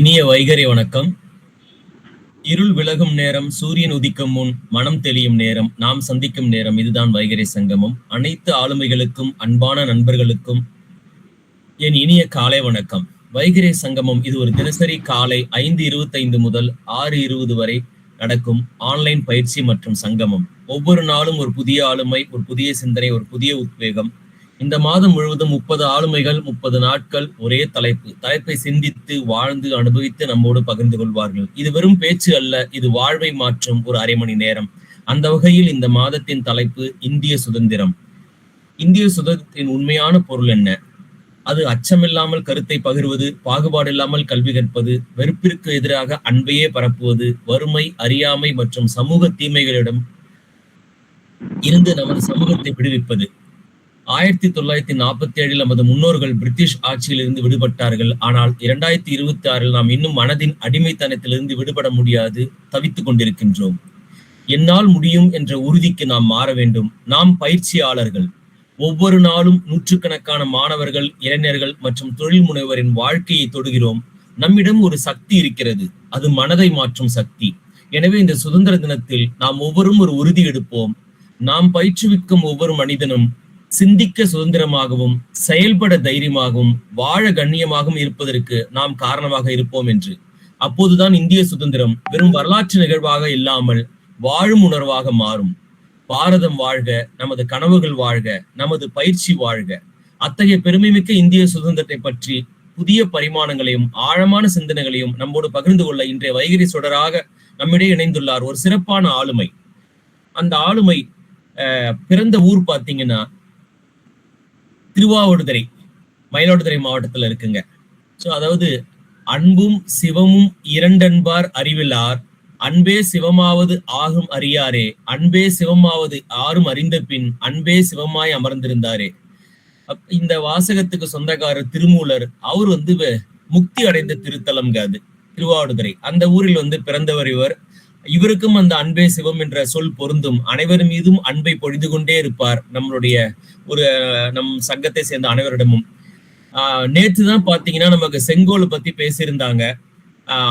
இனிய வைகறை வணக்கம். இருள் விலகும் நேரம், சூரியன் உதிக்கும் முன் மனம் தெளியும் நேரம், நாம் சந்திக்கும் நேரம். இதுதான் வைகறை சங்கமம். அனைத்து ஆளுமைகளுக்கும், அன்பான நண்பர்களுக்கும் என் இனிய காலை வணக்கம். வைகறை சங்கமம் இது ஒரு தினசரி காலை 5:25 முதல் 6:20 வரை நடக்கும் ஆன்லைன் பயிற்சி மற்றும் சங்கமம். ஒவ்வொரு நாளும் ஒரு புதிய ஆளுமை, ஒரு புதிய சிந்தனை, ஒரு புதிய உத்வேகம். இந்த மாதம் முழுவதும் 30 ஆளுமைகள், 30 நாட்கள் ஒரே தலைப்பை சிந்தித்து வாழ்ந்து அனுபவித்து நம்மோடு பகிர்ந்து கொள்வார்கள். இது வெறும் பேச்சு அல்ல, இது வாழ்வை மாற்றும் ஒரு அரை மணி நேரம். அந்த வகையில் இந்த மாதத்தின் தலைப்பு இந்திய சுதந்திரம். இந்திய சுதந்திரத்தின் உண்மையான பொருள் என்ன? அது அச்சமில்லாமல் கருத்தை பகிர்வது, பாகுபாடு இல்லாமல் கல்வி கற்பது, வெறுப்பிற்கு எதிராக அன்பையே பரப்புவது, வறுமை, அறியாமை மற்றும் சமூக தீமைகளிடம் இருந்து நமது சமூகத்தை விடுவிப்பது. 1947 நமது முன்னோர்கள் பிரிட்டிஷ் ஆட்சியிலிருந்து விடுபட்டார்கள். ஆனால் 2026 நாம் இன்னும் மனதின் அடிமைத்தனத்திலிருந்து விடுபட முடியாது, தவித்துக் கொண்டிருக்கின்றோம். என்னால் முடியும் என்ற உறுதிக்கு நாம் மாற வேண்டும். நாம் பயிற்சியாளர்கள். ஒவ்வொரு நாளும் நூற்றுக்கணக்கான மாணவர்கள், இளைஞர்கள் மற்றும் தொழில் முனைவரின் வாழ்க்கையை தொடுகிறோம். நம்மிடம் ஒரு சக்தி இருக்கிறது, அது மனதை மாற்றும் சக்தி. எனவே இந்த சுதந்திர தினத்தில் நாம் ஒவ்வொரும் ஒரு உறுதி எடுப்போம். நாம் பயிற்றுவிக்கும் ஒவ்வொரு மனிதனும் சிந்திக்க சுதந்திரமாகவும், செயல்பட தைரியமாகவும், வாழ கண்ணியமாகவும் இருப்பதற்கு நாம் காரணமாக இருப்போம் என்று. அப்போதுதான் இந்திய சுதந்திரம் வெறும் வரலாற்று நிகழ்வாக இல்லாமல் வாழும் உணர்வாக மாறும். பாரதம் வாழ்க, நமது கனவுகள் வாழ்க, நமது பயிற்சி வாழ்க. அத்தகைய பெருமைமிக்க இந்திய சுதந்திரத்தை பற்றி புதிய பரிமாணங்களையும் ஆழமான சிந்தனைகளையும் நம்மோடு பகிர்ந்து கொள்ள இன்றைய வைகறை சுடராக நம்மிடையே இணைந்துள்ளார் ஒரு சிறப்பான ஆளுமை. அந்த ஆளுமை பிறந்த ஊர் பாத்தீங்கன்னா திருவாவடுதுறை, மயிலாடுதுறை மாவட்டத்துல இருக்குங்க. சோ அதாவது அன்பும் சிவமும் இரண்டன்பார் அறிவிலார், அன்பே சிவமாவது ஆகும் அறியாரே, அன்பே சிவமாவது ஆறும் அறிந்த பின் அன்பே சிவமாய் அமர்ந்திருந்தாரே. இந்த வாசகத்துக்கு சொந்தக்காரர் திருமூலர். அவர் முக்தி அடைந்த திருத்தலம்ங்க அது திருவாவடுதுறை. அந்த ஊரில் பிறந்தவர் இவர். இவருக்கும் அந்த அன்பே சிவம் என்ற சொல் பொருந்தும். அனைவர் மீதும் அன்பை பொழிந்து கொண்டே இருப்பார் நம் சங்கத்தை சேர்ந்த அனைவரிடமும். நேற்றுதான் பாத்தீங்கன்னா நமக்கு செங்கோல் பத்தி பேசியிருந்தாங்க.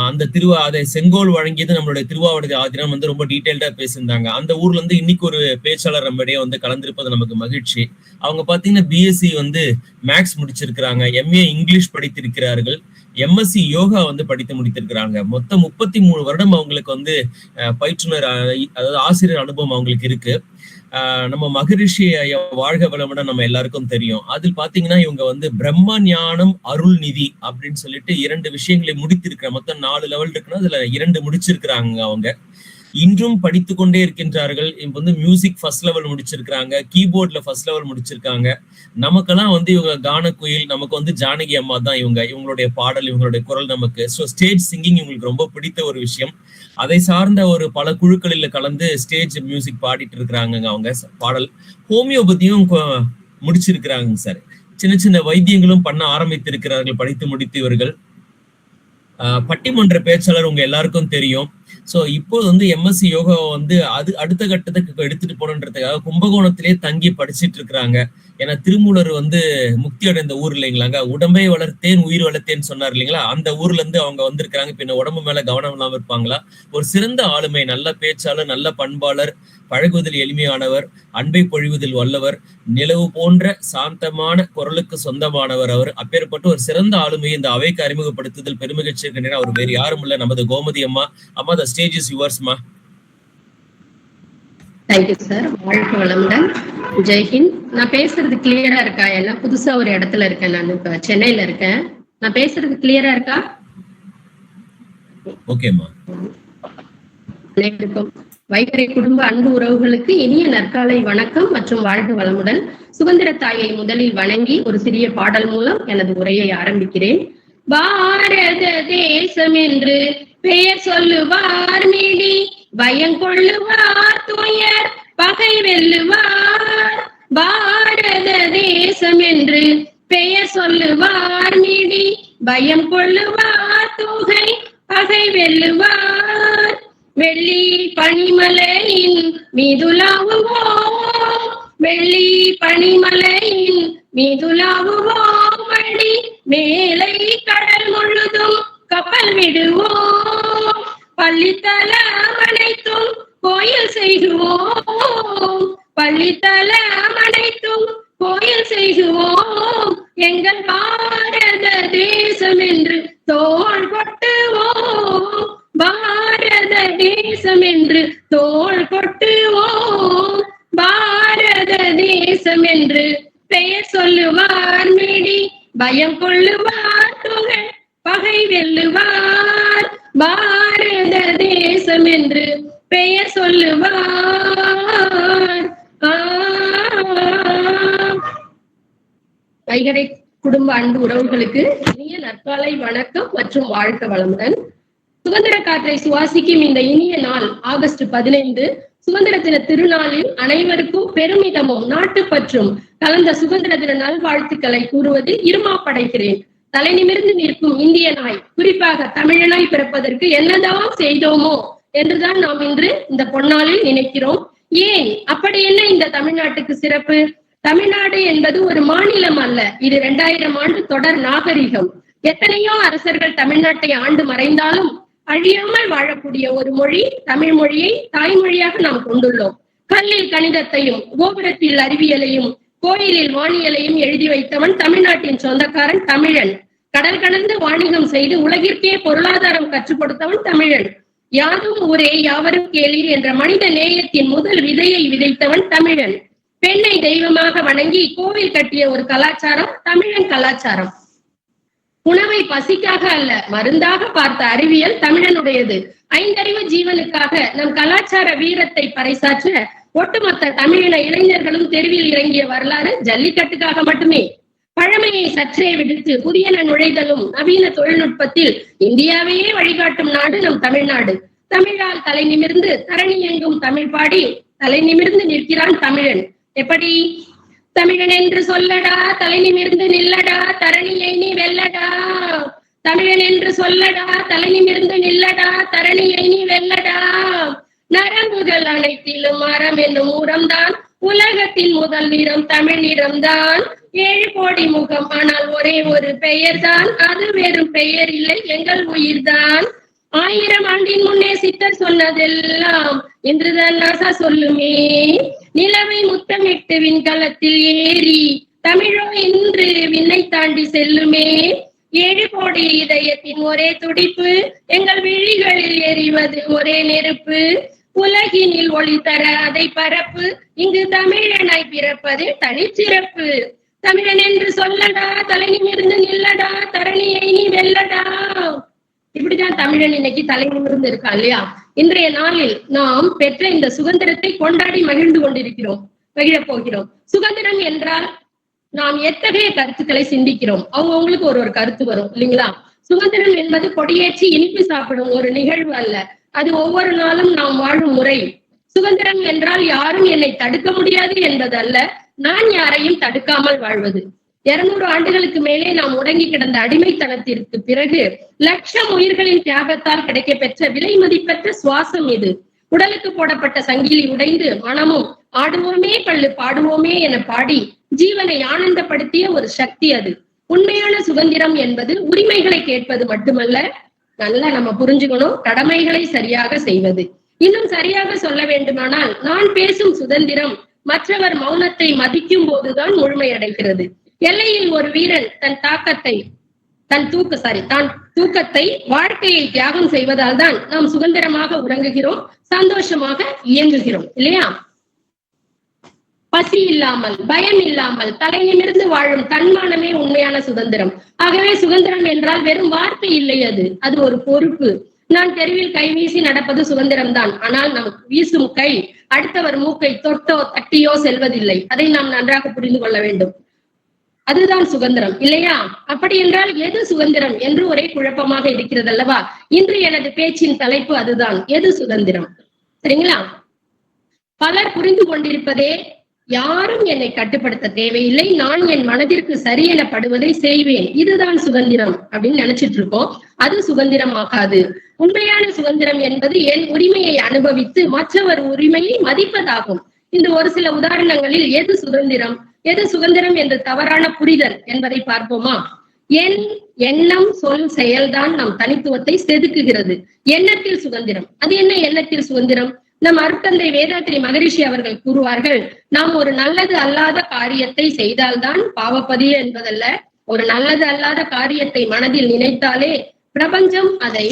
அந்த அதை செங்கோல் வழங்கியது நம்மளுடைய திருவாவடுதுறை ஆதீனம் ரொம்ப டீட்டெயில்டா பேசியிருந்தாங்க. அந்த ஊர்ல இன்னைக்கு ஒரு பேச்சாளர் நம்மிடையே கலந்திருப்பது நமக்கு மகிழ்ச்சி. அவங்க பாத்தீங்கன்னா பிஎஸ்சி மேக்ஸ் முடிச்சிருக்கிறாங்க, எம்ஏ இங்கிலீஷ் படித்திருக்கிறார்கள், எம்எஸ்சி யோகா படித்து முடித்திருக்கிறாங்க. மொத்தம் 33 வருடம் அவங்களுக்கு பயிற்றுனர், அதாவது ஆசிரியர் அனுபவம் அவங்களுக்கு இருக்கு. நம்ம மகரிஷி வாழ்க வளமுடன் நம்ம எல்லாருக்கும் தெரியும். அதில் பாத்தீங்கன்னா இவங்க பிரம்ம ஞானம் அருள் நிதி அப்படின்னு சொல்லிட்டு 2 விஷயங்களை முடித்திருக்கிற, மொத்தம் 4 லெவல் இருக்குன்னா அதுல 2 முடிச்சிருக்கிறாங்க. அவங்க இன்றும் படித்து கொண்டே இருக்கின்றார்கள். இப்ப மியூசிக் ஃபர்ஸ்ட் லெவல் முடிச்சிருக்காங்க, கீபோர்ட்ல ஃபர்ஸ்ட் லெவல் முடிச்சிருக்காங்க. நமக்கெல்லாம் இவங்க கான குயில், நமக்கு ஜானகி அம்மா தான் இவங்களுடைய பாடல், இவங்களுடைய குரல் நமக்கு. ஸோ ஸ்டேஜ் சிங்கிங் இவங்களுக்கு ரொம்ப பிடித்த ஒரு விஷயம். அதை சார்ந்த ஒரு பல குழுக்களில் கலந்து ஸ்டேஜ் மியூசிக் பாடிட்டு இருக்கிறாங்க. அவங்க பாடல் ஹோமியோபதியும் முடிச்சிருக்கிறாங்க சார். சின்ன சின்ன வைத்தியங்களும் பண்ண ஆரம்பித்திருக்கிறார்கள் படித்து முடித்து இவர்கள். பட்டிமன்ற பேச்சாளர் உங்க எல்லாருக்கும் தெரியும். சோ இப்போ எம்எஸ்சி யோகா அது அடுத்த கட்டத்துக்கு எடுத்துட்டு போனன்றதுக்காக கும்பகோணத்திலே தங்கி படிச்சுட்டு இருக்கிறாங்க. ஏன்னா திருமூலர் முக்தி அடைந்த ஊர் இல்லைங்களாங்க, உடம்பை வளர்த்தேன் உயிர் வளர்த்தேன்னு சொன்னார் இல்லைங்களா, அந்த ஊர்ல இருந்து அவங்க வந்திருக்கிறாங்க. பின்ன உடம்பு மேல கவனம் இல்லாம இருப்பாங்களா? ஒரு சிறந்த ஆளுமை, நல்ல பேச்சாளர், நல்ல பண்பாளர், பழகுவதில் எளிமையானவர், அன்பை பொழிவதில் வல்லவர், நிலவு போன்ற சாந்தமான குரலுக்கு சொந்தமானவர் அவர். அப்பேற்பட்ட ஒரு சிறந்த ஆளுமையை இந்த அவைக்கு அறிமுகப்படுத்துதல் பெருமகிழ்ச்சி இருக்கின்றன. அவர் வேறு யாரும் இல்ல, நமது கோமதி அம்மா. அம்மா, the stage is yours, ma. Thank you sir. வாழ்க்கை வளமுடன். ஜெய்ஹிந்த். நான் பேசுறது கிளியரா இருக்கா? எல்லாம் புதுசா ஒரு இடத்துல இருக்கேன், நான் இப்ப சென்னையில இருக்கேன். நான் பேசுறது கிளியரா இருக்கா? ஓகேமா. அனைவருக்கும் வைகறை குடும்ப அன்பு உறவுகளுக்கு இனிய நற்காலை வணக்கம் மற்றும் வாழ்க வளமுடன். சுதந்திர தாயை முதலில் வணங்கி ஒரு சிறிய பாடல் மூலம் எனது உரையை ஆரம்பிக்கிறேன். பாரத தேசம் என்று பெயர் சொல்லுவார் மீடி, பயங்கொள்ளுவார் துயர் பகை வெல்லுவார். பாரத தேசம் என்று பெயர் சொல்லுவார் மீடி, பயம் கொள்ளுவார் தூகை பகை வெல்லுவார். வெள்ளி பனிமலையின் மீதுலாவுவோம், வெள்ளி பனிமலையின் மீதுலாவுவோம். வழி மேலை கடல் முழுதும் கப்பல் விடுவோம், பள்ளித்தலம் அனைத்தும் கோயில் செய்குவோம், பள்ளித்தலம் அனைத்தும் கோயில் செய்குவோம், எங்கள் பாரத தேசம் என்று தோள் கொட்டுவோம், பாரத தேசம் என்று தோள் கொட்டுவோம், பாரத தேசம் என்று பெயர் சொல்லுவார் மிடி, பயம் கொள்ளுவார் புகழ் பகை வெல்லுவார், பாரத தேசம் என்று பெயர் சொல்லுவார். வைகரை குடும்ப அன்பு உறவுகளுக்கு இனிய நற்காலை வணக்கம் மற்றும் வாழ்க வளமுடன். சுதந்திர காற்றை சுவாசிக்கும் இந்த இனிய நாள் ஆகஸ்ட் 15 சுதந்திர தின திருநாளில் அனைவருக்கும் பெருமிதமும் நாட்டுப்பற்றும் கலந்த சுதந்திர தின நல்வாழ்த்துக்களை கூறுவதில் இருமாப்படைக்கிறேன். தலை நிமிர்ந்து நிற்கும் இந்தியனாய், குறிப்பாக தமிழனாய் பிறப்பதற்கு என்னதான் செய்தோமோ என்றுதான் நாம் இன்று இந்த பொன்னாளில் நினைக்கிறோம். ஏன் அப்படி என்ன இந்த தமிழ்நாட்டுக்கு சிறப்பு? தமிழ்நாடு என்பது ஒரு மாநிலம் அல்ல, இது 2000 ஆண்டு தொடர் நாகரிகம். எத்தனையோ அரசர்கள் தமிழ்நாட்டை ஆண்டு மறைந்தாலும் அழியாமல் வாழக்கூடிய ஒரு மொழி தமிழ் மொழியை தாய்மொழியாக நாம் கொண்டுள்ளோம். கல்லில் கணிதத்தையும் கோபுரத்தில் அறிவியலையும் கோயிலில் வானியலையும் எழுதி வைத்தவன் தமிழ்நாட்டின் சொந்தக்காரன் தமிழன். கடல் கடந்து வாணிகம் செய்து உலகிற்கே பொருளாதாரம் கற்றுக் கொடுத்தவன் தமிழன். யாதும் ஊரே யாவரும் கேளீர் என்ற மனித நேயத்தின் முதல் விதையை விதைத்தவன் தமிழன். பெண்ணை தெய்வமாக வணங்கி கோவில் கட்டிய ஒரு கலாச்சாரம் தமிழன் கலாச்சாரம். உணவை பசிக்காக அல்ல மருந்தாக பார்த்த அறிவியல் தமிழனுடையது. 5 அறிவு ஜீவனுக்காக நம் கலாச்சார வீரத்தை பறைசாற்ற ஒட்டுமொத்த தமிழின இளைஞர்களும் தெருவில் இறங்கிய வரலாறு ஜல்லிக்கட்டுக்காக மட்டுமே. பழமையை சற்றே விடுத்து புதியன நுழைதலும் நவீன தொழில்நுட்பத்தில் இந்தியாவையே வழிகாட்டும் நாடு நம் தமிழ்நாடு. தமிழால் தலை நிமிர்ந்து தரணி எங்கும் தமிழ் பாடி தலை நிமிர்ந்து நிற்கிறான் தமிழன். எப்படி? தமிழன் என்று சொல்லடா, தலை நிமிர்ந்து நில்லடா, தரணியை நீ வெல்லடா. தமிழன் என்று சொல்லடா, தலை நிமிர்ந்து நில்லடா, தரணியை நீ வெல்லடா. நரம்புகள் அனைத்திலும் மரம் என்னும் ஊரம்தான், உலகத்தின் முதல் நிறம் தமிழ் நிறம்தான். 7 கோடி முகம் ஆனால் ஒரே ஒரு பெயர் தான், அது வெறும் பெயர் இல்லை எங்கள் உயிர்தான். 1000 ஆண்டின் முன்னே சித்தர் சொன்னதெல்லாம் இன்றுதான் நாசா சொல்லுமே. நிலவை முத்தமிட்டு விண்கலத்தில் ஏறி தமிழோ இன்று விண்ணை தாண்டி செல்லுமே. 7 கோடி இதயத்தின் ஒரே துடிப்பு, எங்கள் விழிகளில் எரிவது ஒரே நெருப்பு. உலகினில் ஒளி தர அதை பரப்பு, இங்கு தமிழனாய் பிறப்பது தனிச்சிறப்பு. தமிழன் என்று சொல்லடா, தலை நிமிர்ந்து நில்லடா, தரணியை நீ வெல்லடா. இப்படிதான் தமிழன் இன்னைக்கு தலை நிமிர்ந்து இருக்கான் இல்லையா? இன்றைய நாளில் நாம் பெற்ற இந்த சுதந்திரத்தை கொண்டாடி மகிழ்ந்து கொண்டிருக்கிறோம், மகிழப் போகிறோம். சுதந்திரம் என்றால் நாம் எத்தகைய கருத்துக்களை சிந்திக்கிறோம்? அவங்களுக்கு ஒரு கருத்து வரும் இல்லைங்களா? சுதந்திரம் என்பது கொடியேற்றி இனிப்பு சாப்பிடும் ஒரு நிகழ்வு அல்ல, அது ஒவ்வொரு நாளும் நாம் வாழும் முறை. சுதந்திரம் என்றால் யாரும் என்னை தடுக்க முடியாது என்பது அல்ல, நான் யாரையும் தடுக்காமல் வாழ்வது. 200 ஆண்டுகளுக்கு மேலே நாம் முடங்கி கிடந்த அடிமைத்தனத்திற்கு பிறகு லட்சம் உயிர்களின் தியாகத்தால் கிடைக்க பெற்ற விலை மதிப்பற்ற சுவாசம் இது. உடலுக்கு போடப்பட்ட சங்கிலி உடைந்து மனமும் ஆடுவோமே பள்ளு பாடுவோமே என பாடி ஜீவனை ஆனந்தப்படுத்திய ஒரு சக்தி அது. உண்மையான சுதந்திரம் என்பது உரிமைகளை கேட்பது மட்டுமல்ல, நல்லா நம்ம புரிஞ்சுக்கணும், கடமைகளை சரியாக செய்வது. இன்னும் சரியாக சொல்ல வேண்டுமானால், நான் பேசும் சுதந்திரம் மற்றவர் மௌனத்தை மதிக்கும் போதுதான் முழுமையடைகிறது. எல்லையில் ஒரு வீரன் தன் தூக்கத்தை வாழ்க்கையை தியாகம் செய்வதால் தான் நாம் சுதந்திரமாக உறங்குகிறோம், சந்தோஷமாக இயங்குகிறோம் இல்லையா? பசி இல்லாமல் பயம் இல்லாமல் தலை நிமிர்ந்து வாழும் தன்மானமே உண்மையான சுதந்திரம். ஆகவே சுதந்திரம் என்றால் வெறும் வார்த்தை இல்லை, அது ஒரு பொறுப்பு. நான் தெருவில் கை வீசி நடப்பது சுதந்திரம் தான், ஆனால் நம் வீசும் கை அடுத்தவர் மூக்கை தொட்டோ தட்டியோ செல்வதில்லை. அதை நாம் நன்றாக புரிந்து கொள்ள வேண்டும். அதுதான் சுதந்திரம் இல்லையா? அப்படி என்றால் எது சுதந்திரம் என்று ஒரே குழப்பமாக இருக்கிறது அல்லவா? இன்று எனது பேச்சின் தலைப்பு அதுதான், எது சுதந்திரம். சரிங்களா? பலர் புரிந்து கொண்டிருப்பதே, யாரும் என்னை கட்டுப்படுத்த தேவையில்லை, நான் என் மனதிற்கு சரி எனப்படுவதை செய்வேன், இதுதான் சுதந்திரம் அப்படின்னு நினைச்சிட்டு இருக்கோம். அது சுதந்திரம் ஆகாது. உண்மையான சுதந்திரம் என்பது என் உரிமையை அனுபவித்து மற்றவர் உரிமையை மதிப்பதாகும். இந்த ஒரு சில உதாரணங்களில் எது சுதந்திரம் எது சுதந்திரம் என்று தவறான புரிதல் என்பதை பார்ப்போமா? எண்ணம் சொல் செயல்தான் நம் தனித்துவத்தை செதுக்குகிறது. எண்ணத்தில் சுதந்திரம். அது என்ன எண்ணத்தில் சுதந்திரம்? நம் அருட்தந்தை வேதாத்திரி மகரிஷி அவர்கள் கூறுவார்கள், நாம் ஒரு நல்லது அல்லாத காரியத்தை செய்தால்தான் பாவப்பதிவு என்பதல்ல, ஒரு நல்லது அல்லாத காரியத்தை மனதில் நினைத்தாலே பிரபஞ்சம் அதை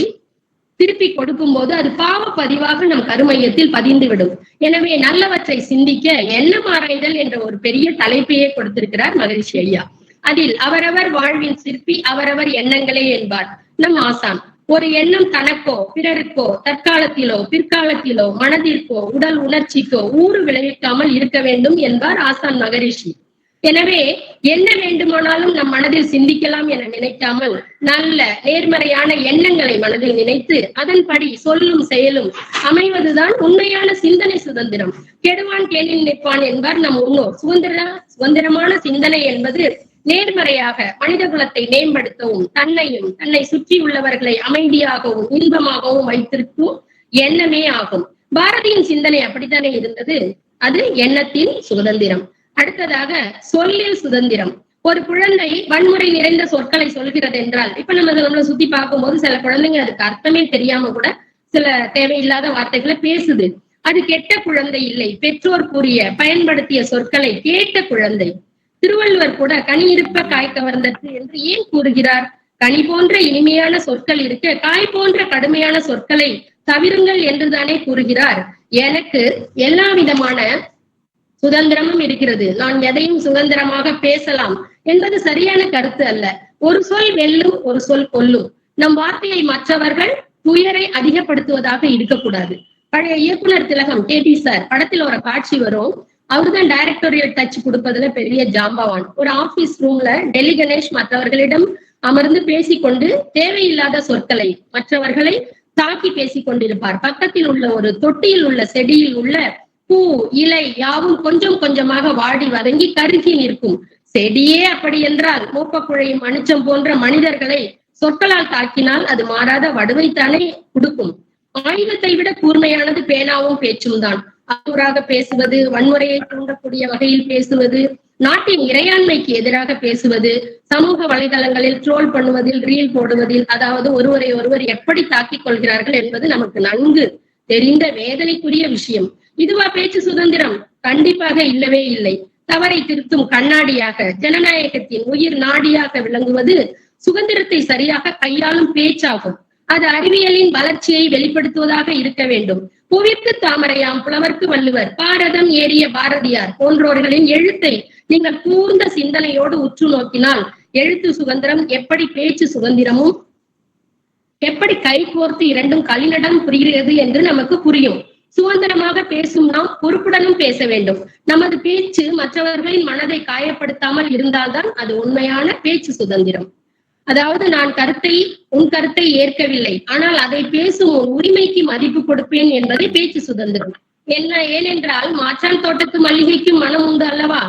திருப்பி கொடுக்கும் போது அது பாவ பதிவாக நம் கருமையத்தில் பதிந்துவிடும். எனவே நல்லவற்றை சிந்திக்க எண்ணம் ஆராய்தல் என்ற ஒரு பெரிய தலைப்பையே கொடுத்திருக்கிறார் மகரிஷி ஐயா. அதில் அவரவர் வாழ்வின் சிற்பி அவரவர் எண்ணங்களே என்பார் நம் ஆசான். ஒரு எண்ணம் தனக்கோ பிறருக்கோ தற்காலத்திலோ பிற்காலத்திலோ மனதிற்கோ உடல் உணர்ச்சிக்கோ ஊறு விளைவிக்காமல் இருக்க வேண்டும் என்பார் ஆசான் மகரிஷி. எனவே என்ன வேண்டுமானாலும் நம் மனதில் சிந்திக்கலாம் என நினைக்காமல் நல்ல நேர்மறையான எண்ணங்களை மனதில் நினைத்து அதன்படி சொல்லும் செயலும் அமைவதுதான் உண்மையான சிந்தனை சுதந்திரம். கெடுவான் கேளில் நிற்பான் என்பார் நம் முன்னோர். சுதந்திரமான சிந்தனை என்பது நேர்மறையாக மனித குலத்தை மேம்படுத்தவும் தன்னையும் தன்னை சுற்றி உள்ளவர்களை அமைதியாகவும் இன்பமாகவும் வைத்திருக்கும் எண்ணமே ஆகும். பாரதியின் சிந்தனை அப்படித்தானே இருந்தது. அது எண்ணத்தின் சுதந்திரம். அடுத்ததாக சொல்லில் சுதந்திரம். ஒரு குழந்தை வன்முறை நிறைந்த சொற்களை சொல்கிறது என்றால், இப்ப நம்மளை சுத்தி பார்க்கும்போது சில குழந்தைங்க அதுக்கு அர்த்தமே தெரியாம கூட சில தேவையில்லாத வார்த்தைகளை பேசுது. அது கெட்ட குழந்தை இல்லை, பெற்றோர் கூறிய பயன்படுத்திய சொற்களை கேட்ட குழந்தை. திருவள்ளுவர் கூட கனி இருப்ப காய் கவர்ந்தது என்று ஏன் கூறுகிறார்? கனி போன்ற இனிமையான சொற்கள் இருக்க காய் போன்ற கடுமையான சொற்களை தவிருங்கள் என்றுதானே கூறுகிறார். எனக்கு எல்லா விதமான சுதந்திரமும் இருக்கிறது, நான் எதையும் சுதந்திரமாக பேசலாம் என்பது சரியான கருத்து அல்ல. ஒரு சொல் வெல்லும், ஒரு சொல் கொல்லும். நம் வார்த்தையை மற்றவர்கள் துயரை அதிகப்படுத்துவதாக இருக்கக்கூடாது. பழைய இயக்குனர் திலகம் KT சார் படத்துல ஒரு காட்சி வரும். அவருதான் டைரக்டோரியல் டச் கொடுப்பதுல பெரிய ஜாம்பவான். ஒரு ஆபீஸ் ரூம்ல டெல்லி கணேஷ் மற்றவர்களிடம் அமர்ந்து பேசிக்கொண்டு தேவையில்லாத சொற்களை மற்றவர்களை தாக்கி பேசிக் கொண்டிருப்பார். பக்கத்தில் உள்ள ஒரு தொட்டியில் உள்ள செடியில் உள்ள பூ இலை யாவும் கொஞ்சம் கொஞ்சமாக வாடி வதங்கி கருகி நிற்கும். செடியே அப்படி என்றால் மூப்பக்குழையும் மனுச்சம் போன்ற மனிதர்களை சொற்களால் தாக்கினால் அது மாறாத வடுவைத்தானே கொடுக்கும். ஆயுதத்தை விட கூர்மையானது பேனாவும் பேச்சும் தான். அவராக பேசுவது, வன்முறையை தூண்டக்கூடிய வகையில் பேசுவது, நாட்டின் இறையாண்மைக்கு எதிராக பேசுவது, சமூக வலைதளங்களில் ட்ரோல் பண்ணுவதில், ரீல் போடுவதில், அதாவது ஒருவரை ஒருவர் எப்படி தாக்கிக் கொள்கிறார்கள் என்பது நமக்கு நன்கு தெரிந்த வேதனைக்குரிய விஷயம். இதுவா பேச்சு சுதந்திரம்? கண்டிப்பாக இல்லவே இல்லை. தவறை திருத்தும் கண்ணாடியாக, ஜனநாயகத்தின் உயிர் நாடியாக விளங்குவது சுதந்திரத்தை சரியாக கையாளும் பேச்சாகும். அது அறிவியலின் வளர்ச்சியை வெளிப்படுத்துவதாக இருக்க வேண்டும். புவிக்கு தாமரையாம் புலவர்க்கு வள்ளுவர், பாரதம் ஏறிய பாரதியார் போன்றோர்களின் எழுத்தை நீங்கள் கூர்ந்த சிந்தனையோடு உற்று நோக்கினால் எழுத்து சுதந்திரம் எப்படி பேச்சு சுதந்திரமும் எப்படி கைகோர்த்து இரண்டும் களிநடம் புரிகிறது என்று நமக்கு புரியும். சுதந்திரமாக பேசும் நாம் பொறுப்புடனும் பேச வேண்டும். நமது பேச்சு மற்றவர்களின் மனதை காயப்படுத்தாமல் இருந்தால்தான் அது உண்மையான பேச்சு சுதந்திரம். அதாவது நான் உன் கருத்தை ஏற்கவில்லை, ஆனால் அதை பேசும் உன் உரிமைக்கு மதிப்பு கொடுப்பேன் என்பதை பேச்சு சுதந்திரம். ஏனென்றால் மாற்றான் தோட்டத்து மல்லிகைக்கு மனம் உண்டு அல்லவா?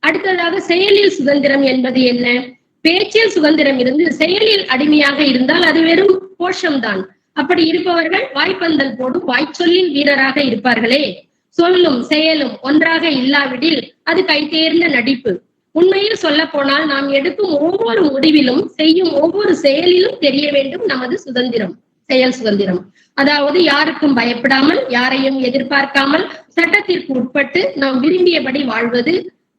அடுத்ததாக செயலில் சுதந்திரம் என்பது என்ன? பேச்சில் சுதந்திரம் இருந்து செயலில் அடிமையாக இருந்தால் அது வெறும் கோஷம்தான். அப்படி இருப்பவர்கள் வாய்ப்பந்தல் போடும் வாய்ச்சொல்லில் வீரராக இருப்பார்களே. சொல்லும் செயலும் ஒன்றாக இல்லாவிடில் அது கைதேர்ந்த நடிப்பு. உண்மையில் சொல்ல போனால் நாம் எடுக்கும் ஒவ்வொரு முடிவிலும் செய்யும் ஒவ்வொரு செயலிலும் தெரிய வேண்டும் நமது சுதந்திரம், செயல் சுதந்திரம். அதாவது யாருக்கும் பயப்படாமல், யாரையும் எதிர்பார்க்காமல், சட்டத்திற்கு உட்பட்டு நாம் விரும்பியபடி வாழ்வது,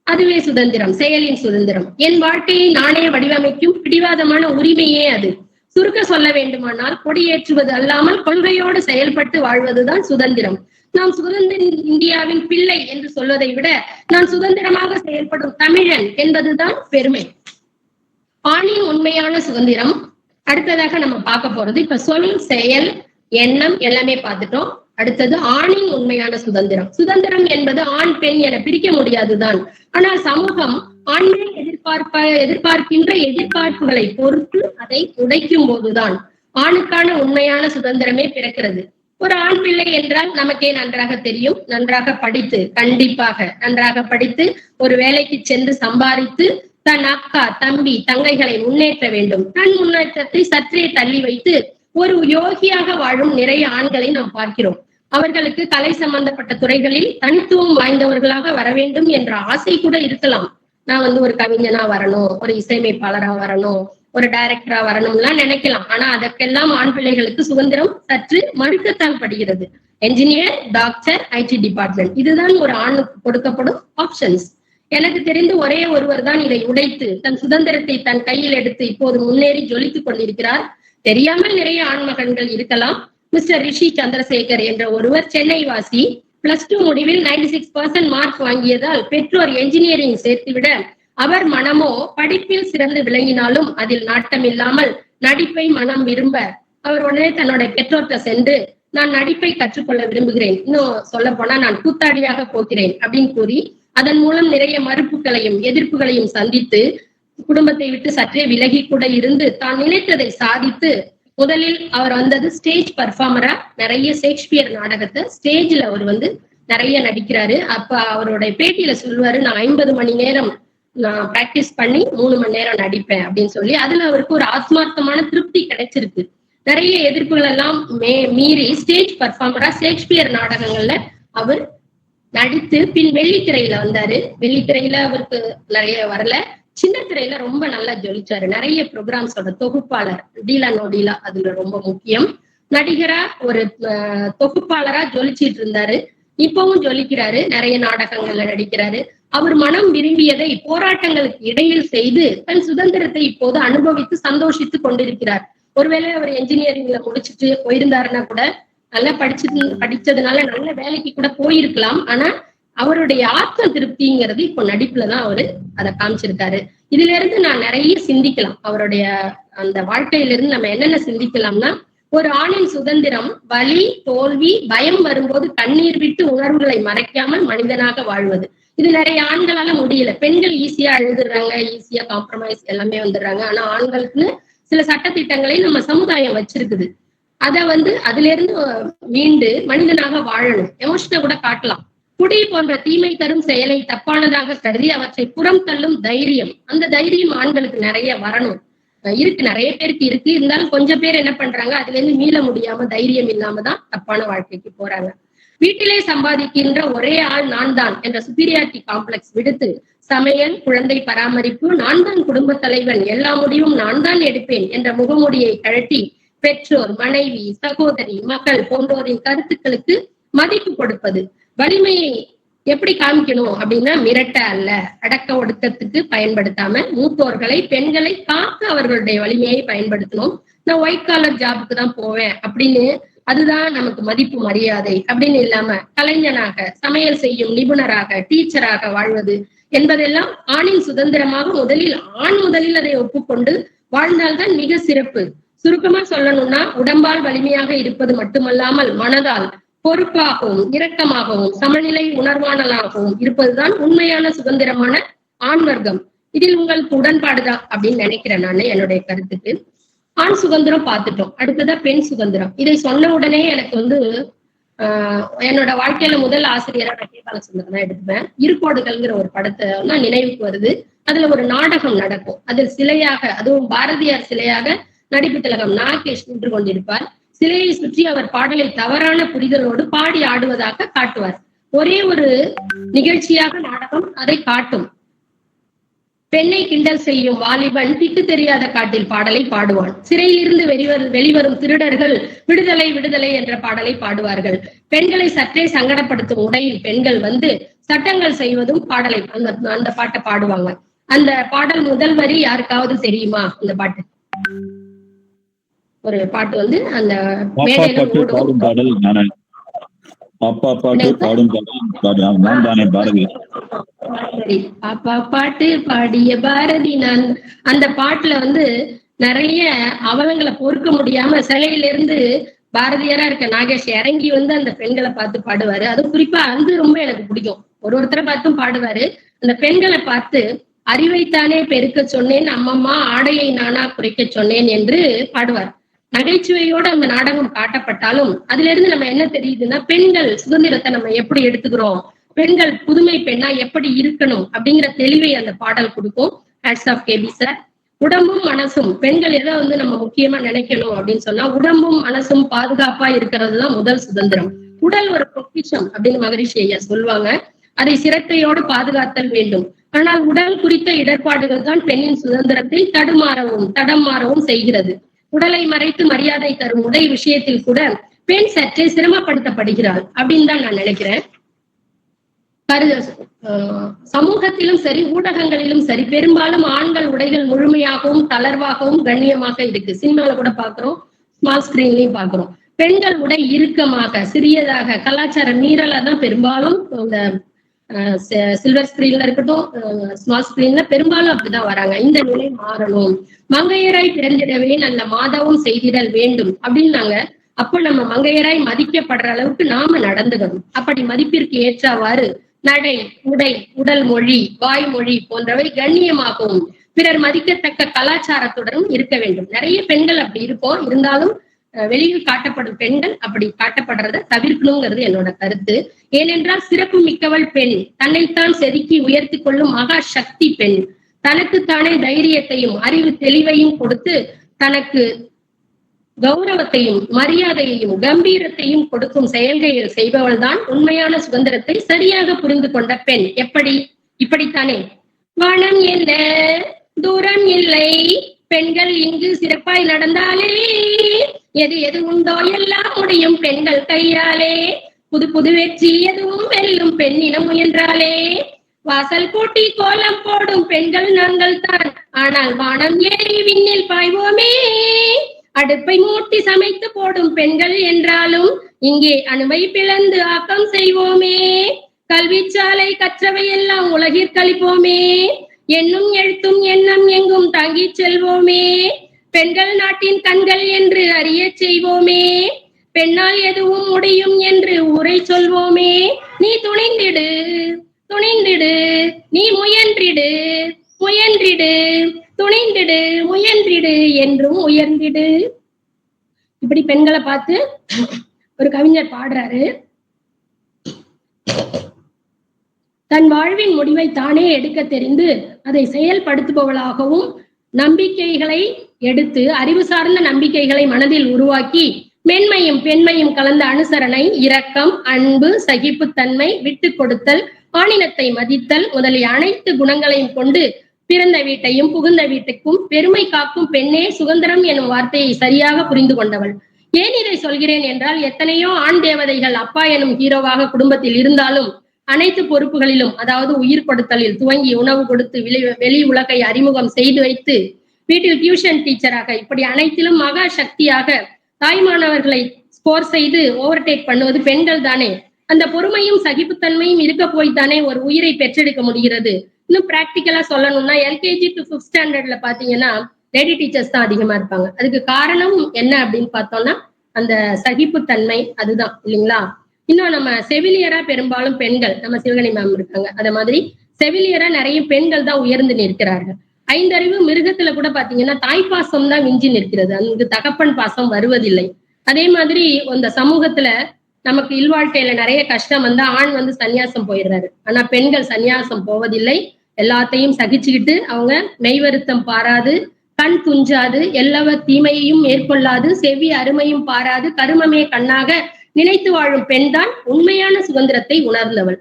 அதுவே சுதந்திரம், செயலின் சுதந்திரம். என் வாழ்க்கையை நானே வடிவமைக்கும் பிடிவாதமான உரிமையே அது. சுருக்க சொல்ல வேண்டுமானால் கொடியேற்றுவது அல்லாமல் கொள்கையோடு செயல்பட்டு வாழ்வதுதான் சுதந்திரம். நாம் சுதந்திர இந்தியாவின் பிள்ளை என்று சொல்வதை விட நான் சுதந்திரமாக செயல்படும் தமிழன் என்பதுதான் பெருமை. ஆணின் உண்மையான சுதந்திரம். அடுத்ததாக நம்ம பார்க்க போறது, இப்ப சொல் செயல் எண்ணம் எல்லாமே பார்த்துட்டோம். அடுத்தது ஆணின் உண்மையான சுதந்திரம். சுதந்திரம் என்பது ஆண் பெண் என பிரிக்க முடியாதுதான். ஆனால் சமூகம் ஆண்கள் எதிர்பார்க்கின்ற எதிர்பார்ப்புகளை பொறுத்து அதை உடைக்கும் போதுதான் ஆணுக்கான உண்மையான சுதந்திரமே பிறக்கிறது. ஒரு ஆண் பிள்ளை என்றால் நமக்கே நன்றாக தெரியும். நன்றாக படித்து, கண்டிப்பாக நன்றாக படித்து ஒரு வேலைக்கு சென்று சம்பாதித்து தன் அக்கா தம்பி தங்கைகளை முன்னேற்ற வேண்டும். தன் முன்னேற்றத்தை சற்றே தள்ளி வைத்து ஒரு யோகியாக வாழும் நிறைய ஆண்களை நாம் பார்க்கிறோம். அவர்களுக்கு கலை சம்பந்தப்பட்ட துறைகளில் தனித்துவம் வாய்ந்தவர்களாக வர வேண்டும் என்ற ஆசை கூட இருக்கலாம். நான் ஒரு கவிஞனா வரணும், ஒரு இசையமைப்பாளரா வரணும், ஒரு டைரக்டரா வரணும்லாம் நினைக்கலாம். ஆனா அதற்கெல்லாம் ஆண் பிள்ளைகளுக்கு சுதந்திரம் சற்று மறுக்கத்தான் படுகிறது. என்ஜினியர், டாக்டர், ஐடி டிபார்ட்மெண்ட், இதுதான் ஒரு ஆணுக்கு கொடுக்கப்படும் ஆப்ஷன்ஸ். எனக்கு தெரிந்து ஒரே ஒருவர் தான் இதை உடைத்து தன் சுதந்திரத்தை தன் கையில் எடுத்து இப்போது முன்னேறி ஜொலித்துக் கொண்டிருக்கிறார். தெரியாமல் நிறைய ஆண்மகன்கள் இருக்கலாம். மிஸ்டர் ரிஷி சந்திரசேகர் என்ற ஒருவர் சென்னை வாசி. +2 முடிவில் 96% மார்க் வாங்கியதால் பெற்றோர் என்ஜினியரிங் சேர்த்துவிட அவர் மனமோ படிப்பில் சிறந்து விளங்கினாலும் அதில் நாட்டம் இல்லாமல் நடிப்பை மனம் விரும்ப அவர் உடனே தன்னுடைய பெற்றோர்கிட்ட சென்று நான் நடிப்பை கற்றுக்கொள்ள விரும்புகிறேன், இன்னும் சொல்ல போனா நான் கூத்தாடியாக போகிறேன் அப்படின்னு கூறி அதன் மூலம் நிறைய மறுப்புகளையும் எதிர்ப்புகளையும் சந்தித்து குடும்பத்தை விட்டு சற்றே விலகி கூட இருந்து தான் நினைத்ததை சாதித்து முதலில் அவர் வந்தது ஸ்டேஜ் பர்ஃபார்மரா. நிறைய ஷேக்ஸ்பியர் நாடகத்தை ஸ்டேஜ்ல அவர் நிறைய நடிக்கிறாரு. அப்ப அவருடைய பேட்டியில சொல்லுவாரு, நான் 50 மணி நேரம் நான் பிராக்டிஸ் பண்ணி 3 மணி நேரம் நடிப்பேன் அப்படின்னு சொல்லி. அதுல அவருக்கு ஒரு ஆத்மார்த்தமான திருப்தி கிடைச்சிருக்கு. நிறைய எதிர்ப்புகள் எல்லாம் மீறி ஸ்டேஜ் பர்ஃபார்மரா ஷேக்ஸ்பியர் நாடகங்கள்ல அவர் நடித்து பின் வெள்ளித்திரையில வந்தாரு. வெள்ளித்திரையில அவருக்கு நிறைய வரல, சின்ன திரையில ரொம்ப நல்லா ஜொலிச்சாரு. நிறைய ப்ரோக்ராம்ஸோட தொகுப்பாளர், டீலா நோடிலா அதுல ரொம்ப முக்கியம். நடிகரா ஒரு தொகுப்பாளரா ஜொலிச்சிட்டு இருந்தாரு. இப்பவும் ஜொலிக்கிறாரு, நிறைய நாடகங்கள்ல நடிக்கிறாரு. அவர் மனம் விரும்பியதை போராட்டங்களுக்கு இடையில் செய்து தன் சுதந்திரத்தை இப்போது அனுபவித்து சந்தோஷித்து கொண்டிருக்கிறார். ஒருவேளை அவர் என்ஜினியரிங்ல முடிச்சுட்டு போயிருந்தாருன்னா கூட நல்லா படிச்சதுனால நல்ல வேலைக்கு கூட போயிருக்கலாம். ஆனா அவருடைய ஆத்ம திருப்திங்கிறது இப்போ நடிப்புலதான் அவரு அதை காமிச்சிருக்காரு. இதுல இருந்து நான் நிறைய சிந்திக்கலாம். அவருடைய அந்த வாழ்க்கையிலிருந்து நம்ம என்னென்ன சிந்திக்கலாம்னா, ஒரு ஆணின் சுதந்திரம் வலி, தோல்வி, பயம் வரும்போது கண்ணீர் விட்டு உணர்வுகளை மறைக்காமல் மனிதனாக வாழ்வது. இது நிறைய ஆண்களால முடியல. பெண்கள் ஈஸியா எழுதுறாங்க, ஈஸியா காம்ப்ரமைஸ் எல்லாமே வந்துடுறாங்க. ஆனா ஆண்களுக்குன்னு சில சட்டத்திட்டங்களை நம்ம சமுதாயம் வச்சிருக்குது. அத அதுல இருந்து மீண்டு மனிதனாக வாழணும். எமோஷனை கூட காட்டலாம். குடி போன்ற தீமை தரும் செயலை தப்பானதாக கருதி அவற்றை புறம் தள்ளும் தைரியம், அந்த தைரியம் ஆண்களுக்கு நிறைய வரணும். இருக்கு, நிறைய பேருக்கு இருக்கு. இருந்தாலும் கொஞ்சம் பேர் என்ன பண்றாங்க, அதுல இருந்து மீள முடியாம தைரியம் இல்லாம தான் தப்பான வாழ்க்கைக்கு போறாங்க. வீட்டிலே சம்பாதிக்கின்ற ஒரே ஆள் நான் தான் என்ற சுப்பீரியாரிட்டி காம்ப்ளெக்ஸ் விடுத்து சமையல், குழந்தை பராமரிப்பு, நான் தான் குடும்ப தலைவன், எல்லா முடிவும் நான் தான் எடுப்பேன் என்ற முகமூடியை கழட்டி பெற்றோர், மனைவி, சகோதரி, மகள் போன்றோரின் கருத்துக்களுக்கு மதிப்பு கொடுப்பது. வலிமையை எப்படி காமிக்கணும் அப்படின்னா, மிரட்ட அல்ல, அடக்க ஒடுக்கத்துக்கு பயன்படுத்தாம மூத்தோர்களை, பெண்களை காக்க அவர்களுடைய வலிமையை பயன்படுத்தணும். நான் ஒயிட் காலர் ஜாபுக்கு தான் போவேன் அப்படின்னு, அதுதான் நமக்கு மதிப்பு மரியாதை அப்படின்னு இல்லாம கலைஞனாக, சமையல் செய்யும் நிபுணராக, டீச்சராக வாழ்வது என்பதெல்லாம் ஆணின் சுதந்திரமாக முதலில் அதை ஒப்புக்கொண்டு வாழ்ந்தால்தான் மிக சிறப்பு. சுருக்கமா சொல்லணும்னா, உடம்பால் வலிமையாக இருப்பது மட்டுமல்லாமல் மனதால் பொறுப்பாகவும் இரக்கமாகவும் சமநிலை உணர்வானலாகவும் இருப்பதுதான் உண்மையான சுதந்திரமான ஆண் வர்க்கம். இதில் உங்களுக்கு உடன்பாடுதான் அப்படின்னு நினைக்கிறேன் நான். என்னுடைய கருத்துக்கு ஆண் சுதந்திரம் பார்த்துட்டோம். அடுத்ததா பெண் சுதந்திரம். இதை சொன்ன உடனே எனக்கு என்னோட வாழ்க்கையில முதல் ஆசிரியரா நான் கே. பாலச்சந்திரன் தான் எடுத்துப்பேன். இருகோடுகள்ங்கிற ஒரு படத்தை நினைவுக்கு வருது. அதுல ஒரு நாடகம் நடக்கும். அதில் சிலையாக, அதுவும் பாரதியார் சிலையாக நடிப்பு திலகம் நாகேஷ் நின்று கொண்டிருப்பார். சிலையை சுற்றி அவர் பாடலை தவறான புரிதலோடு பாடி ஆடுவதாக காட்டுவார். ஒரே ஒரு நிகழ்ச்சியாக நாடகம் அதை காட்டும். பெண்ணை கிண்டல் செய்யும் வாலிபன் திக்கு தெரியாத காட்டில் பாடலை பாடுவான். சிறையிலிருந்து வெளிவரும் திருடர்கள் விடுதலை விடுதலை என்ற பாடலை பாடுவார்கள். பெண்களை சற்றே சங்கடப்படுத்தும் உடையில் பெண்கள் சட்டங்கள் செய்வதும் பாடலை அந்த பாட்டை பாடுவாங்க. அந்த பாடல் முதல் வரி யாருக்காவது தெரியுமா? அந்த பாட்டு ஒரு பாட்டு அந்த மேடையில ஓடும் பாடல். பாப்பா பாட்டு பாடும் பாடல் நான் தானே பாரதி. பாப்பா பாட்டு பாடிய பாரதி நான். அந்த பாட்டுல நிறைய அவலங்களை பொறுக்க முடியாம சிலையில இருந்து பாரதியாரா இருக்க நாகேஷ் இறங்கி அந்த பெண்களை பார்த்து பாடுவாரு. அது குறிப்பா ரொம்ப எனக்கு பிடிக்கும். ஒருத்தரை பார்த்தும் பாடுவாரு. அந்த பெண்களை பார்த்து, அறிவைத்தானே பெருக்க சொன்னேன் அம்மம்மா, ஆடையை நானா குறைக்க சொன்னேன் என்று பாடுவார். நகைச்சுவையோட அந்த நாடகம் காட்டப்பட்டாலும் அதுல இருந்து நம்ம என்ன தெரியுதுன்னா, பெண்கள் சுதந்திரத்தை நம்ம எப்படி எடுத்துக்கிறோம், பெண்கள் புதுமை பெண்ணா எப்படி இருக்கணும் அப்படிங்கிற தெளிவை அந்த பாடல் கொடுக்கும். Hats off KP sir. உடம்பும் மனசும், பெண்கள் எதை நம்ம முக்கியமா நினைக்கணும் அப்படின்னு சொன்னா, உடம்பும் மனசும் பாதுகாப்பா இருக்கிறதுதான் முதல் சுதந்திரம். உடல் ஒரு பொக்கிஷம் அப்படின்னு மகரிஷி ஐயா சொல்லுவாங்க. அதை சிரத்தையோடு பாதுகாத்தல் வேண்டும். ஆனால் உடல் குறித்த இடர்பாடுகள் தான் பெண்ணின் சுதந்திரத்தை தடம் மாறவும் செய்கிறது. உடலை மறைத்து மரியாதை தரும் உடை விஷயத்தில் கூட பெண் சற்றே சிரமப்படுத்தப்படுகிறாள் அப்படின்னு தான் நான் நினைக்கிறேன். சமூகத்திலும் சரி, ஊடகங்களிலும் சரி, பெரும்பாலும் ஆண்கள் உடைகள் முழுமையாகவும் தளர்வாகவும் கண்ணியமாக இருக்கு. சினிமால கூட பாக்குறோம், ஸ்மால் ஸ்கிரீன்லயும் பாக்குறோம். பெண்கள் உடை இறுக்கமாக, சிறியதாக, கலாச்சார மீறலா தான் பெரும்பாலும் இந்த சில்வர் ஸ்கிரீன்ல இருக்கட்டும், ஸ்மால் ஸ்கிரீன்ல பெரும்பாலும் அப்படிதான் வராங்க. இந்த நிலை மாறணும். மங்கையராய் பிறந்திடவே நல்ல மாதவும் செய்திடல் வேண்டும் அப்படின்னாங்க. அப்ப நம்ம மங்கையராய் மதிக்கப்படுற அளவுக்கு நாம நடந்துக்கணும். அப்படி மதிப்பிற்கு ஏற்றவாறு நடை, உடை, உடல் மொழி, வாய்மொழி போன்றவை கண்ணியமாகவும் பிறர் மதிக்கத்தக்க கலாச்சாரத்துடனும் இருக்க வேண்டும். நிறைய பெண்கள் அப்படி இருக்கும். இருந்தாலும் வெளியில் காட்டப்படும் பெண்கள் அப்படி காட்டப்படுறத தவிர்க்கணுங்கிறது என்னோட கருத்து. ஏனென்றால் சிறப்பு மிக்கவள் பெண், தன்னைத்தான் செதுக்கி உயர்த்தி கொள்ளும் மகா சக்தி பெண். தனக்குத்தானே தைரியத்தையும் அறிவு தெளிவையும் கொடுத்து தனக்கு கௌரவத்தையும் மரியாதையையும் கம்பீரத்தையும் கொடுக்கும் செயல்கள் செய்பவள் தான் உண்மையான சுதந்திரத்தை சரியாக புரிந்து கொண்ட பெண். இப்படித்தானே? வானம் என்ன தூரம் இல்லை, பெண்கள் இங்கு சிறப்பாய் நடந்தாலே, எது எது உண்டோ எல்லாம் முடியும் பெண்கள் கையாலே, புது புது வெற்றி எதுவும் வெல்லும் பெண்ணினம் முயன்றாலே, வாசல் கூட்டி கோலம் போடும் பெண்கள் நாங்கள் தான், ஆனால் வானம் ஏறி விண்ணில் பாய்வோமே, அடுப்பை மூட்டி சமைத்து போடும் பெண்கள் என்றாலும் இங்கே அணுவை பிளந்து ஆக்கம் செய்வோமே, கல்விச்சாலை கற்றவை எல்லாம் உலகிற்கழிப்போமே, எண்ணும் எழுத்தும் எண்ணம் எங்கும் தாங்கி செல்வோமே, பெண்கள் நாட்டின் கண்கள் என்று அறிய செய்வோமே, பெண்ணால் எதுவும் முடியும் என்று ஊரை சொல்வோமே, நீ துணிந்திடு துணிந்திடு, நீ முயன்றிடு முயன்றிடு, துணிந்திடு முயன்றிடு என்றும் உயர்ந்திடு. இப்படி பெண்களை பார்த்து ஒரு கவிஞர் பாடுறாரு. தன் வாழ்வின் முடிவை தானே எடுக்க தெரிந்து அதை செயல்படுத்துபவளாகவும் நம்பிக்கைகளை எடுத்து அறிவு சார்ந்த நம்பிக்கைகளை மனதில் உருவாக்கி மென்மையும் பெண்மையும் கலந்த அனுசரணை, இரக்கம், அன்பு, சகிப்புத்தன்மை, விட்டு கொடுத்தல், ஆணினத்தை மதித்தல் முதலிய அனைத்து குணங்களையும் கொண்டு பிறந்த வீட்டையும் புகுந்த வீட்டுக்கும் பெருமை காக்கும் பெண்ணே சுதந்திரம் எனும் வார்த்தையை சரியாக புரிந்து கொண்டவள். ஏன் இதை சொல்கிறேன் என்றால், எத்தனையோ ஆண் தேவதைகள் அப்பா எனும் ஹீரோவாக குடும்பத்தில் இருந்தாலும் அனைத்து பொறுப்புகளிலும், அதாவது உயிர் கொடுத்தலில் துவங்கி உணவு கொடுத்து வெளி உலகை அறிமுகம் செய்து வைத்து வீட்டில் டியூஷன் டீச்சராக இப்படி அனைத்திலும் மகா சக்தியாக தாய்மானவர்களை ஸ்கோர் செய்து ஓவர்டேக் பண்ணுவது பெண்கள் தானே. அந்த பொறுமையும் சகிப்புத்தன்மையும் இருக்க போய்த்தானே ஒரு உயிரை பெற்றெடுக்க முடிகிறது. இன்னும் பிராக்டிக்கலா சொல்லணும்னா எல்கேஜி டு 5th ஸ்டாண்டர்ட்ல பாத்தீங்கன்னா லேடி டீச்சர்ஸ் தான் அதிகமா இருப்பாங்க. அதுக்கு காரணம் என்ன அப்படின்னு பார்த்தோம்னா அந்த சகிப்புத்தன்மை, அதுதான் இல்லைங்களா. இன்னும் நம்ம செவிலியரா பெரும்பாலும் பெண்கள், நம்ம சிவகணி மேம் இருக்காங்க, அத மாதிரி செவிலியரா நிறைய பெண்கள் தான் உயர்ந்து நிற்கிறார்கள். 5 அறிவு மிருகத்துல கூட பாத்தீங்கன்னா தாய்ப்பாசம் தான் மிஞ்சி நிற்கிறது, அங்கு தகப்பன் பாசம் வருவதில்லை. அதே மாதிரி அந்த சமூகத்துல நமக்கு இல்வாழ்க்கையில நிறைய கஷ்டம் வந்தா ஆண் சன்னியாசம் போயிடுறாரு. ஆனா பெண்கள் சன்னியாசம் போவதில்லை. எல்லாத்தையும் சகிச்சுக்கிட்டு அவங்க மெய்வருத்தம் பாராது, கண் துஞ்சாது, எல்லாவ தீமையையும் மேற்கொள்ளாது, செவி அருமையும் பாராது, கருமமே கண்ணாக நினைத்து வாழும் பெண் தான் உண்மையான சுதந்திரத்தை உணர்ந்தவள்.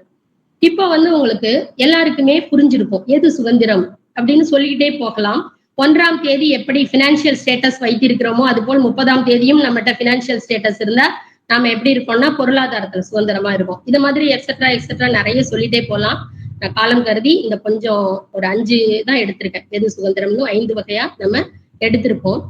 இப்போ உங்களுக்கு எல்லாருக்குமே புரிஞ்சிருக்கும் எது சுதந்திரம் அப்படின்னு சொல்லிக்கிட்டே போகலாம். 1ஆம் தேதி எப்படி பினான்சியல் ஸ்டேட்டஸ் வைத்திருக்கிறோமோ அது போல் 30ஆம் தேதியும் நம்மகிட்ட பினான்சியல் ஸ்டேட்டஸ் இருந்தா நாம எப்படி இருக்கோம்னா பொருளாதாரத்துல சுதந்திரமா இருக்கும். இது மாதிரி எக்ஸெட்ரா எக்ஸெட்ரா நிறைய சொல்லிட்டே போலாம். நான் காலம் கருதி இந்த கொஞ்சம் ஒரு 5 தான் எடுத்திருக்கேன். எது சுதந்திரம்னு 5 வகையா நம்ம எடுத்திருப்போம்.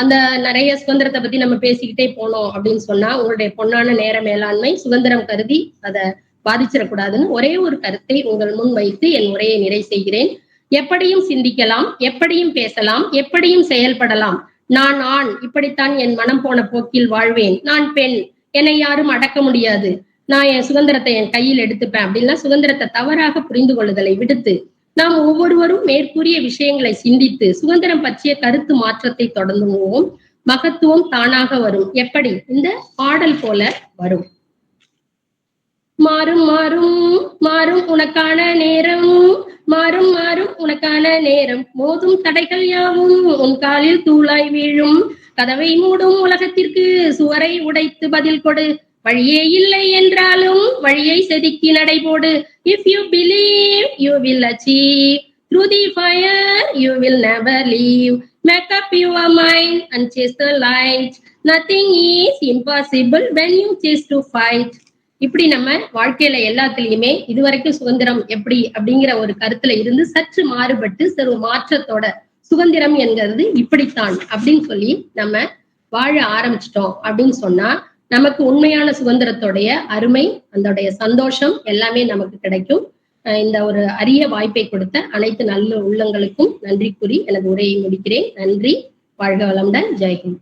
அந்த நிறைய சுதந்திரத்தை பத்தி நம்ம பேசிக்கிட்டே போனோம் அப்படின்னு சொன்னா உங்களுடைய பொன்னான நேர மேலாண்மை சுதந்திரம் கருதி அதை பாதிச்சிடக்கூடாதுன்னு ஒரே ஒரு கருத்தை உங்கள் முன் வைத்து என் உரையை நிறை செய்கிறேன். எப்படியும் சிந்திக்கலாம், எப்படியும் பேசலாம், எப்படியும் செயல்படலாம். நான் ஆண், இப்படித்தான் என் மனம் போன போக்கில் வாழ்வேன். நான் பெண், என்னை யாரும் அடக்க முடியாது. நான் என் சுதந்திரத்தை என் கையில் எடுத்துப்பேன் அப்படின்னா சுதந்திரத்தை தவறாக புரிந்து கொள்ளுதலை விடுத்து நாம் ஒவ்வொருவரும் மேற்கூறிய விஷயங்களை சிந்தித்து சுதந்திரம் பற்றிய கருத்து மாற்றத்தை தொடங்குவோம். மகத்துவம் தானாக வரும். எப்படி? இந்த பாடல் போல வரும். மாறும் மாறும் மாறும் உனக்கான நேரம், மாறும் மாறும் உனக்கான நேரம், மோதும் தடைகள் யாவும் உன் காலில் தூளாய் வீழும், கதவை மூடும் உலகத்திற்கு சுவரை உடைத்து பதில் கொடு, வழியே இல்லை என்றாலும் வழியை செதுக்கி நடைபோடு. If you believe you will achieve. Through the fire you will never leave. Make up your mind and chase the light. Nothing is impossible when you choose to fight. இப்படி நம்ம வாழ்க்கையில எல்லாத்துலயுமே இதுவரைக்கும் சுதந்திரம் எப்படி அப்படிங்கிற ஒரு கருத்துல இருந்து சற்று மாறுபட்டு சிறு மாற்றத்தோட சுதந்திரம் என்கிறது இப்படித்தான் அப்படின்னு சொல்லி நம்ம வாழ ஆரம்பிச்சிட்டோம் அப்படின்னு சொன்னா நமக்கு உண்மையான சுதந்திரத்தோடைய அருமை, அதோடைய சந்தோஷம் எல்லாமே நமக்கு கிடைக்கும். இந்த ஒரு அரிய வாய்ப்பை கொடுத்த அனைத்து நல்ல உள்ளங்களுக்கும் நன்றி கூறி எனது உரையை முடிக்கிறேன். நன்றி. வாழ்க வளமுடன். ஜெய்ஹிந்த்.